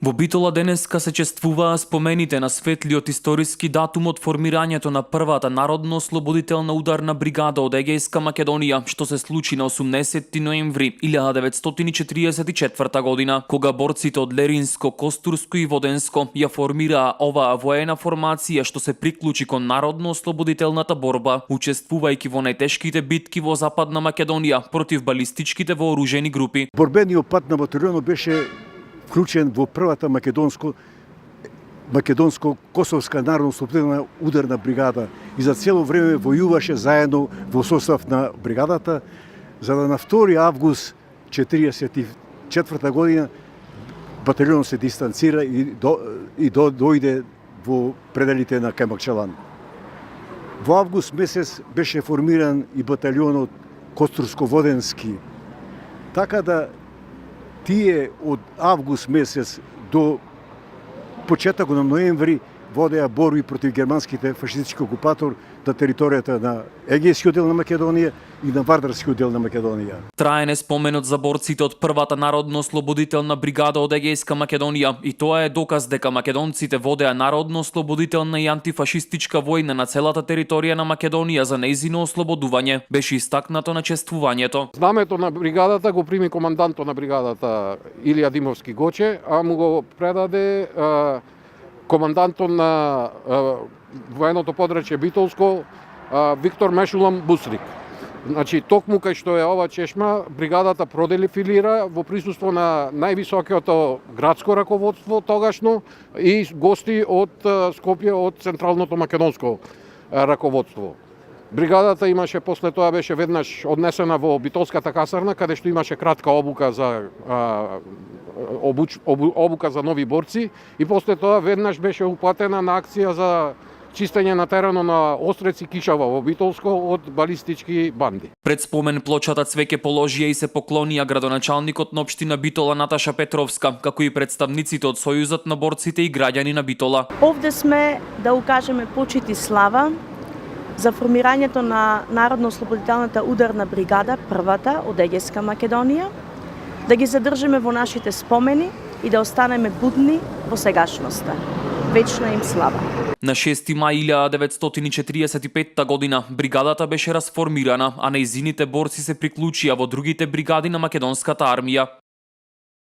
Во Битола денеска се чествуваа спомените на светлиот историски датум од формирањето на првата народно-ослободителна ударна бригада од Егејска Македонија, што се случи на 18 ноември 1944 година, кога борците од Леринско, Костурско и Воденско ја формираа оваа воена формација што се приклучи кон народно-ослободителната борба, учествувајќи во најтешките битки во Западна Македонија против балистичките вооружени групи. Борбениот пат на батальонот беше вклучен во првата македонско-косовска народно-ослободителна ударна бригада и за цело време војуваше заедно во состав на бригадата, за да на 2 август 1944 година батальонот се дистанцира и дојде во пределите на Кајмакчалан. Во август месец беше формиран и батальонот Костурско-Воденски. Така да тие од август месец до почетокот на ноември водеа борби против германските фашистички окупатор на територијата на Егејскиот дел на Македонија и на Вардарскиот дел на Македонија. Траен е споменот за борците од првата народно-ослободителна бригада од Егејска Македонија и тоа е доказ дека македонците водеа народно-ослободителна и антифашистичка војна на целата територија на Македонија за нејзино ослободување, беше истакнато на чествувањето. Знамето на бригадата го прими командантот на бригадата Илија Димовски Гоче, а му го предаде командантот на военото подрачје Битолско Виктор Мешулам Бусрик. Значи, токму кај што е ова чешма, бригадата продефилира во присуство на највисокото градско раководство тогашно и гости од Скопје од централното македонско раководство. Бригадата имаше после тоа беше веднаш однесена во Битолската касарна, каде што имаше кратка обука за обука за нови борци и после тоа веднаш беше уплатена на акција за чистење на терено на Острец и Кишава во Битолско од балистички банди. Пред спомен плочата цвеќе положија и се поклонија градоначалникот на општина Битола Наташа Петровска, како и представниците од Сојузот на борците и граѓани на Битола. Овде сме да укажеме почит и слава за формирањето на Народно-ослободителната ударна бригада, првата од Егејска Македонија, да ги задржиме во нашите спомени и да останеме будни во сегашноста. Вечна им слава. На 6 мај 1945 година бригадата беше расформирана, а нејзините борци се приклучија во другите бригади на македонската армија.